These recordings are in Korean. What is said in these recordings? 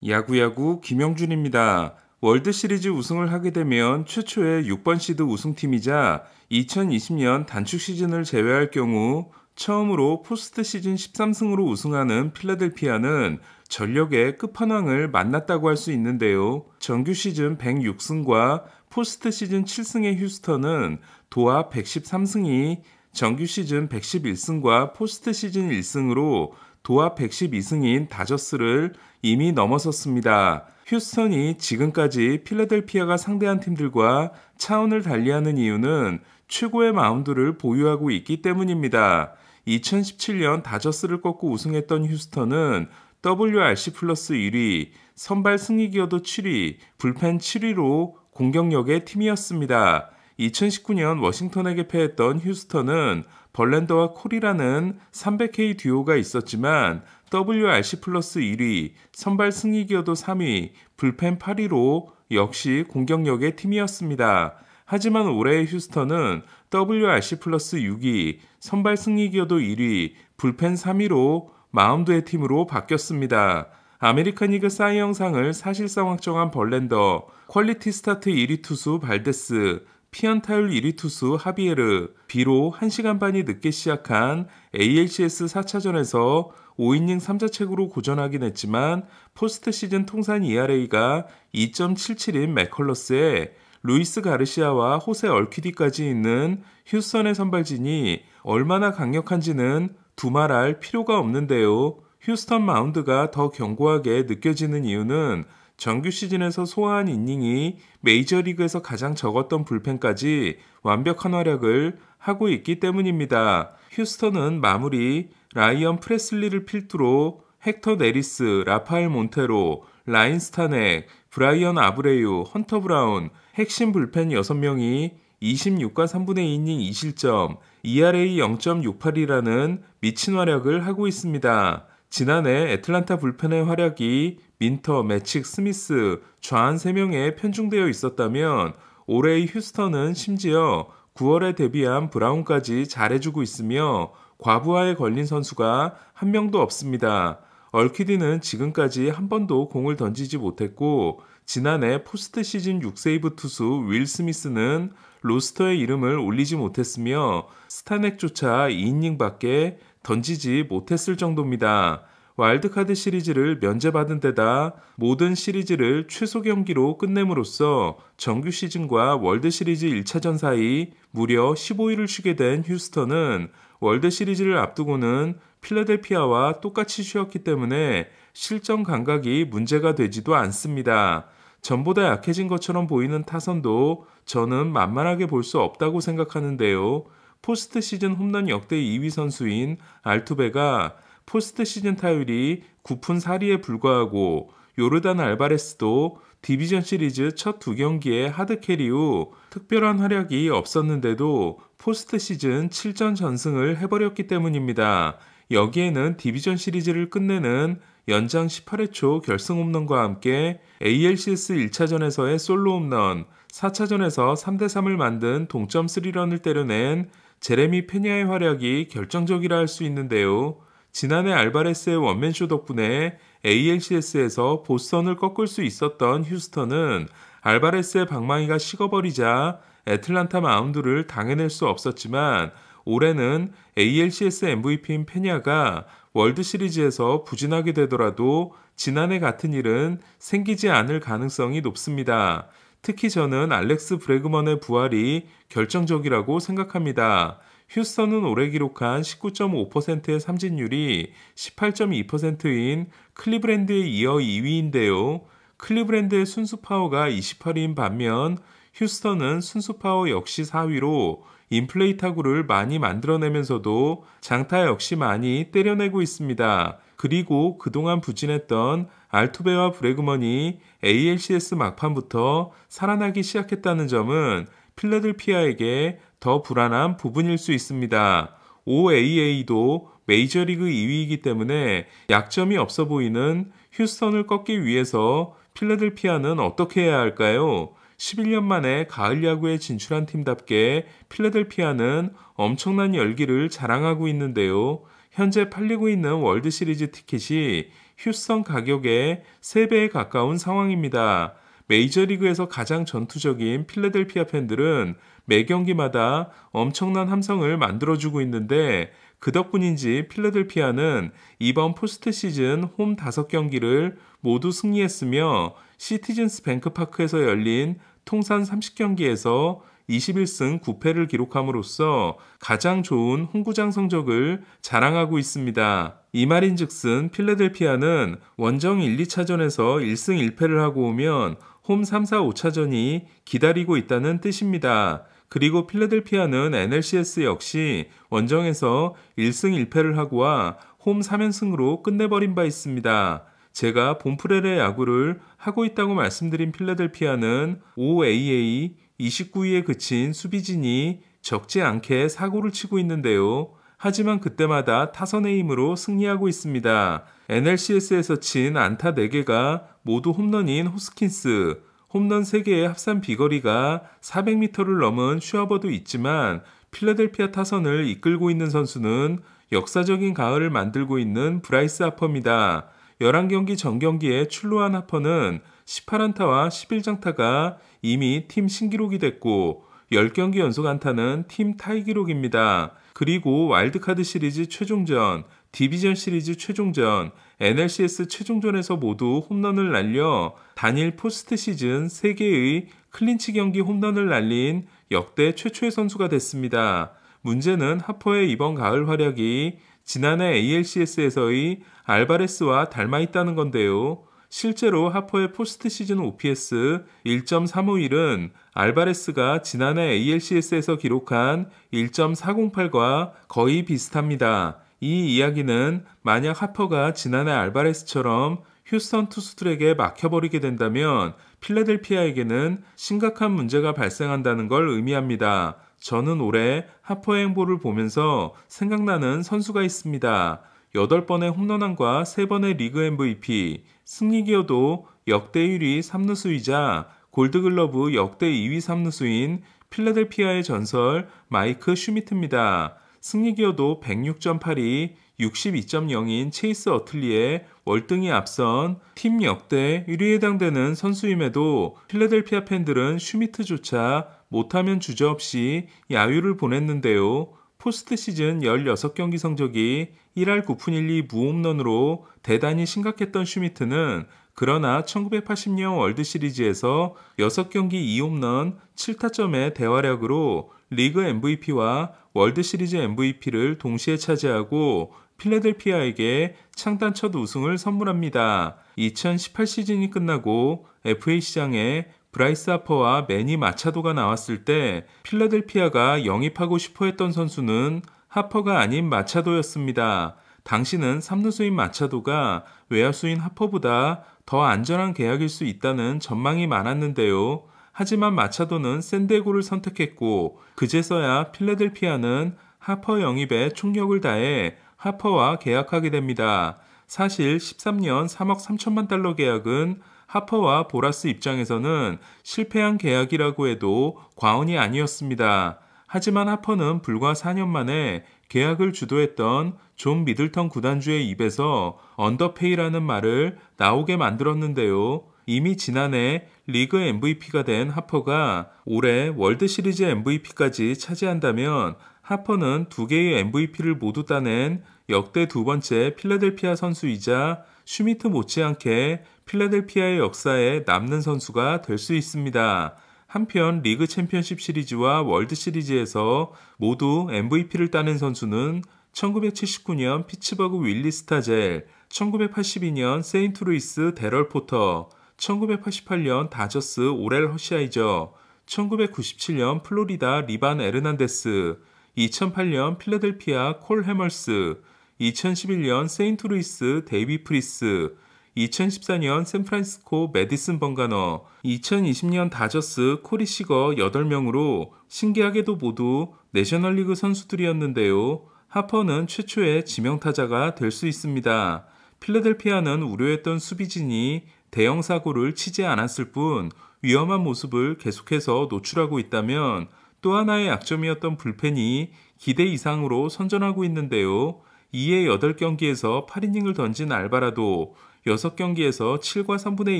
야구야구 김영준입니다. 월드시리즈 우승을 하게 되면 최초의 6번 시드 우승팀이자 2020년 단축 시즌을 제외할 경우 처음으로 포스트 시즌 13승으로 우승하는 필라델피아는 전력의 끝판왕을 만났다고 할 수 있는데요. 정규 시즌 106승과 포스트 시즌 7승의 휴스턴은 도합 113승이 정규 시즌 111승과 포스트 시즌 1승으로 도합 112승인 다저스를 이미 넘어섰습니다. 휴스턴이 지금까지 필라델피아가 상대한 팀들과 차원을 달리하는 이유는 최고의 마운드를 보유하고 있기 때문입니다. 2017년 다저스를 꺾고 우승했던 휴스턴은 WRC 플러스 1위, 선발 승리 기여도 7위, 불펜 7위로 공격력의 팀이었습니다. 2019년 워싱턴에게 패했던 휴스턴은 벌랜더와 콜이라는 300K 듀오가 있었지만 WRC 플러스 1위, 선발 승리 기여도 3위, 불펜 8위로 역시 공격력의 팀이었습니다. 하지만 올해의 휴스턴은 WRC 플러스 6위, 선발 승리 기여도 1위, 불펜 3위로 마운드의 팀으로 바뀌었습니다. 아메리칸 리그 사이 영상을 사실상 확정한 벌랜더, 퀄리티 스타트 1위 투수 발데스, 피안타율 1위 투수 하비에르, 비록 1시간 반이 늦게 시작한 ALCS 4차전에서 5이닝 3자책으로 고전하긴 했지만 포스트 시즌 통산 ERA가 2.77인 맥컬러스에 루이스 가르시아와 호세 얼퀴디까지 있는 휴스턴의 선발진이 얼마나 강력한지는 두말할 필요가 없는데요. 휴스턴 마운드가 더 견고하게 느껴지는 이유는 정규 시즌에서 소화한 이닝이 메이저리그에서 가장 적었던 불펜까지 완벽한 활약을 하고 있기 때문입니다. 휴스턴은 마무리 라이언 프레슬리를 필두로 헥터 네리스, 라파엘 몬테로, 라인 스타넥, 브라이언 아브레유, 헌터 브라운, 핵심 불펜 6명이 26과 3분의 2이닝 2실점, ERA 0.68이라는 미친 활약을 하고 있습니다. 지난해 애틀란타 불펜의 활약이 민터, 매칙, 스미스, 좌한 3명에 편중되어 있었다면 올해의 휴스턴은 심지어 9월에 데뷔한 브라운까지 잘해주고 있으며 과부하에 걸린 선수가 한 명도 없습니다. 얼퀴디는 지금까지 한 번도 공을 던지지 못했고 지난해 포스트 시즌 6세이브 투수 윌 스미스는 로스터에 이름을 올리지 못했으며 스타넥조차 2이닝밖에 던지지 못했을 정도입니다. 와일드카드 시리즈를 면제받은 데다 모든 시리즈를 최소 경기로 끝냄으로써 정규 시즌과 월드시리즈 1차전 사이 무려 15일을 쉬게 된 휴스턴은 월드시리즈를 앞두고는 필라델피아와 똑같이 쉬었기 때문에 실전 감각이 문제가 되지도 않습니다. 전보다 약해진 것처럼 보이는 타선도 저는 만만하게 볼 수 없다고 생각하는데요. 포스트 시즌 홈런 역대 2위 선수인 알투베가 포스트 시즌 타율이 9푼 4리에 불과하고 요르단 알바레스도 디비전 시리즈 첫 2경기에 하드캐리 후 특별한 활약이 없었는데도 포스트 시즌 7전 전승을 해버렸기 때문입니다. 여기에는 디비전 시리즈를 끝내는 연장 18회 초 결승 홈런과 함께 ALCS 1차전에서의 솔로 홈런, 4차전에서 3대3을 만든 동점 3런을 때려낸 제레미 페냐의 활약이 결정적이라 할 수 있는데요. 지난해 알바레스의 원맨쇼 덕분에 ALCS에서 보스턴을 꺾을 수 있었던 휴스턴은 알바레스의 방망이가 식어버리자 애틀란타 마운드를 당해낼 수 없었지만 올해는 ALCS MVP인 페냐가 월드시리즈에서 부진하게 되더라도 지난해 같은 일은 생기지 않을 가능성이 높습니다. 특히 저는 알렉스 브래그먼의 부활이 결정적이라고 생각합니다. 휴스턴은 올해 기록한 19.5%의 삼진율이 18.2%인 클리브랜드에 이어 2위인데요. 클리브랜드의 순수 파워가 28위인 반면 휴스턴은 순수 파워 역시 4위로 인플레이 타구를 많이 만들어내면서도 장타 역시 많이 때려내고 있습니다. 그리고 그동안 부진했던 알투베와 브래그먼이 ALCS 막판부터 살아나기 시작했다는 점은 필라델피아에게 더 불안한 부분일 수 있습니다. OAA도 메이저리그 2위이기 때문에 약점이 없어 보이는 휴스턴을 꺾기 위해서 필라델피아는 어떻게 해야 할까요? 11년 만에 가을 야구에 진출한 팀답게 필라델피아는 엄청난 열기를 자랑하고 있는데요. 현재 팔리고 있는 월드시리즈 티켓이 휴스턴 가격의 3배에 가까운 상황입니다. 메이저리그에서 가장 전투적인 필라델피아 팬들은 매 경기마다 엄청난 함성을 만들어주고 있는데 그 덕분인지 필라델피아는 이번 포스트 시즌 홈 5경기를 모두 승리했으며 시티즌스 뱅크파크에서 열린 통산 30경기에서 21승 9패를 기록함으로써 가장 좋은 홈구장 성적을 자랑하고 있습니다. 이 말인즉슨 필라델피아는 원정 1, 2차전에서 1승 1패를 하고 오면 홈 3, 4, 5차전이 기다리고 있다는 뜻입니다. 그리고 필라델피아는 NLCS 역시 원정에서 1승 1패를 하고 와 홈 3연승으로 끝내버린 바 있습니다. 제가 봄프렐의 야구를 하고 있다고 말씀드린 필라델피아는 OAA 29위에 그친 수비진이 적지 않게 사고를 치고 있는데요. 하지만 그때마다 타선의 힘으로 승리하고 있습니다. NLCS에서 친 안타 4개가 모두 홈런인 호스킨스, 홈런 3개의 합산 비거리가 400m를 넘은 슈아버도 있지만 필라델피아 타선을 이끌고 있는 선수는 역사적인 가을을 만들고 있는 브라이스 하퍼입니다. 11경기 전 경기에 출루한 하퍼는 18안타와 11장타가 이미 팀 신기록이 됐고 10경기 연속 안타는 팀 타이 기록입니다. 그리고 와일드카드 시리즈 최종전, 디비전 시리즈 최종전, NLCS 최종전에서 모두 홈런을 날려 단일 포스트 시즌 3개의 클린치 경기 홈런을 날린 역대 최초의 선수가 됐습니다. 문제는 하퍼의 이번 가을 활약이 지난해 ALCS에서의 알바레스와 닮아 있다는 건데요. 실제로 하퍼의 포스트 시즌 OPS 1.351은 알바레스가 지난해 ALCS에서 기록한 1.408과 거의 비슷합니다. 이 이야기는 만약 하퍼가 지난해 알바레스처럼 휴스턴 투수들에게 막혀버리게 된다면 필라델피아에게는 심각한 문제가 발생한다는 걸 의미합니다. 저는 올해 하퍼의 행보를 보면서 생각나는 선수가 있습니다. 8번의 홈런왕과 3번의 리그 MVP, 승리기여도 역대 1위 3루수이자 골드글러브 역대 2위 3루수인 필라델피아의 전설 마이크 슈미트입니다. 승리기여도 106.82, 62.0인 체이스 어틀리에 월등히 앞선 팀 역대 1위에 해당되는 선수임에도 필라델피아 팬들은 슈미트조차 못하면 주저없이 야유를 보냈는데요. 포스트 시즌 16경기 성적이 1할 9푼 1리 무홈런으로 대단히 심각했던 슈미트는 그러나 1980년 월드시리즈에서 6경기 2홈런 7타점의 대활약으로 리그 MVP와 월드시리즈 MVP를 동시에 차지하고 필라델피아에게 창단 첫 우승을 선물합니다. 2018 시즌이 끝나고 FA 시장에 브라이스 하퍼와 매니 마차도가 나왔을 때 필라델피아가 영입하고 싶어 했던 선수는 하퍼가 아닌 마차도였습니다. 당시는 3루수인 마차도가 외야수인 하퍼보다 더 안전한 계약일 수 있다는 전망이 많았는데요. 하지만 마차도는 샌디에고를 선택했고 그제서야 필라델피아는 하퍼 영입에 총력을 다해 하퍼와 계약하게 됩니다. 사실 13년 3억 3천만 달러 계약은 하퍼와 보라스 입장에서는 실패한 계약이라고 해도 과언이 아니었습니다. 하지만 하퍼는 불과 4년 만에 계약을 주도했던 존 미들턴 구단주의 입에서 언더페이라는 말을 나오게 만들었는데요. 이미 지난해 리그 MVP가 된 하퍼가 올해 월드시리즈 MVP까지 차지한다면 하퍼는 2개의 MVP를 모두 따낸 역대 2번째 필라델피아 선수이자 슈미트 못지않게 필라델피아의 역사에 남는 선수가 될 수 있습니다. 한편 리그 챔피언십 시리즈와 월드 시리즈에서 모두 MVP를 따낸 선수는 1979년 피츠버그 윌리 스타젤, 1982년 세인트루이스 데럴 포터, 1988년 다저스 오렐 허시아이저, 1997년 플로리다 리반 에르난데스, 2008년 필라델피아 콜 해멀스, 2011년 세인트루이스 데이비 프리스, 2014년 샌프란시스코 메디슨 번가너, 2020년 다저스 코리 시거 8명으로 신기하게도 모두 내셔널리그 선수들이었는데요. 하퍼는 최초의 지명타자가 될 수 있습니다. 필라델피아는 우려했던 수비진이 대형 사고를 치지 않았을 뿐 위험한 모습을 계속해서 노출하고 있다면 또 하나의 약점이었던 불펜이 기대 이상으로 선전하고 있는데요. 2회 8경기에서 8이닝을 던진 알바라도, 6경기에서 7과 3분의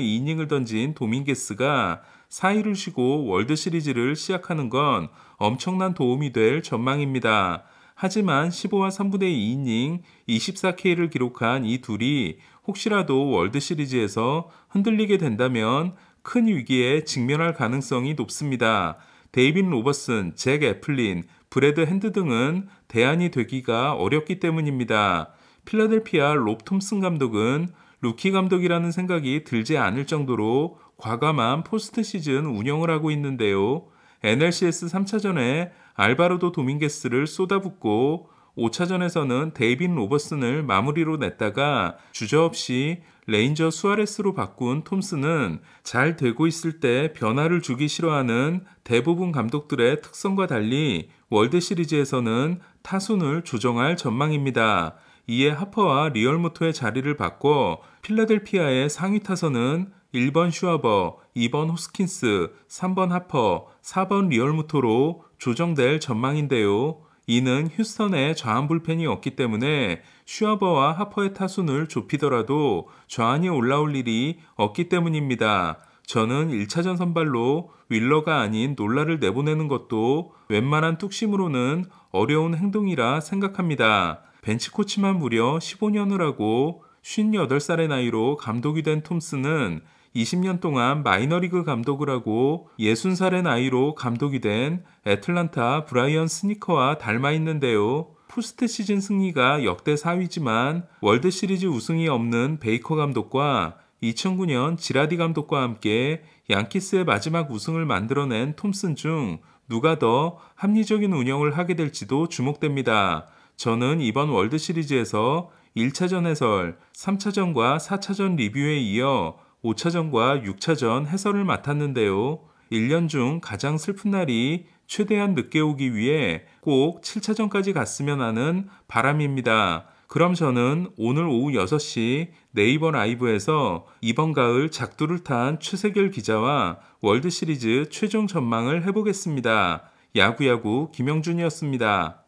2이닝을 던진 도밍게스가 4일을 쉬고 월드시리즈를 시작하는 건 엄청난 도움이 될 전망입니다. 하지만 15와 3분의 2이닝 24K를 기록한 이 둘이 혹시라도 월드시리즈에서 흔들리게 된다면 큰 위기에 직면할 가능성이 높습니다. 데이빗 로버슨, 잭 애플린, 브래드 핸드 등은 대안이 되기가 어렵기 때문입니다. 필라델피아 롭 톰슨 감독은 루키 감독이라는 생각이 들지 않을 정도로 과감한 포스트 시즌 운영을 하고 있는데요. NLCS 3차전에 알바로도 도밍게스를 쏟아붓고 5차전에서는 데이빗 로버슨을 마무리로 냈다가 주저없이 레인저 수아레스로 바꾼 톰슨은 잘 되고 있을 때 변화를 주기 싫어하는 대부분 감독들의 특성과 달리 월드시리즈에서는 타순을 조정할 전망입니다. 이에 하퍼와 리얼무토의 자리를 바꿔 필라델피아의 상위 타선은 1번 슈아버, 2번 호스킨스, 3번 하퍼, 4번 리얼무토로 조정될 전망인데요. 이는 휴스턴에 좌완 불펜이 없기 때문에 슈아버와 하퍼의 타순을 좁히더라도 좌완이 올라올 일이 없기 때문입니다. 저는 1차전 선발로 윌러가 아닌 놀라를 내보내는 것도 웬만한 뚝심으로는 어려운 행동이라 생각합니다. 벤치 코치만 무려 15년을 하고 58살의 나이로 감독이 된 톰슨은 20년 동안 마이너리그 감독을 하고 60살의 나이로 감독이 된 애틀란타 브라이언 스니커와 닮아 있는데요. 포스트 시즌 승리가 역대 4위지만 월드시리즈 우승이 없는 베이커 감독과 2009년 지라디 감독과 함께 양키스의 마지막 우승을 만들어낸 톰슨 중 누가 더 합리적인 운영을 하게 될지도 주목됩니다. 저는 이번 월드시리즈에서 1차전 해설, 3차전과 4차전 리뷰에 이어 5차전과 6차전 해설을 맡았는데요. 1년 중 가장 슬픈 날이 최대한 늦게 오기 위해 꼭 7차전까지 갔으면 하는 바람입니다. 그럼 저는 오늘 오후 6시 네이버 라이브에서 이번 가을 작두를 탄 최세결 기자와 월드시리즈 최종 전망을 해보겠습니다. 야구야구 김영준이었습니다.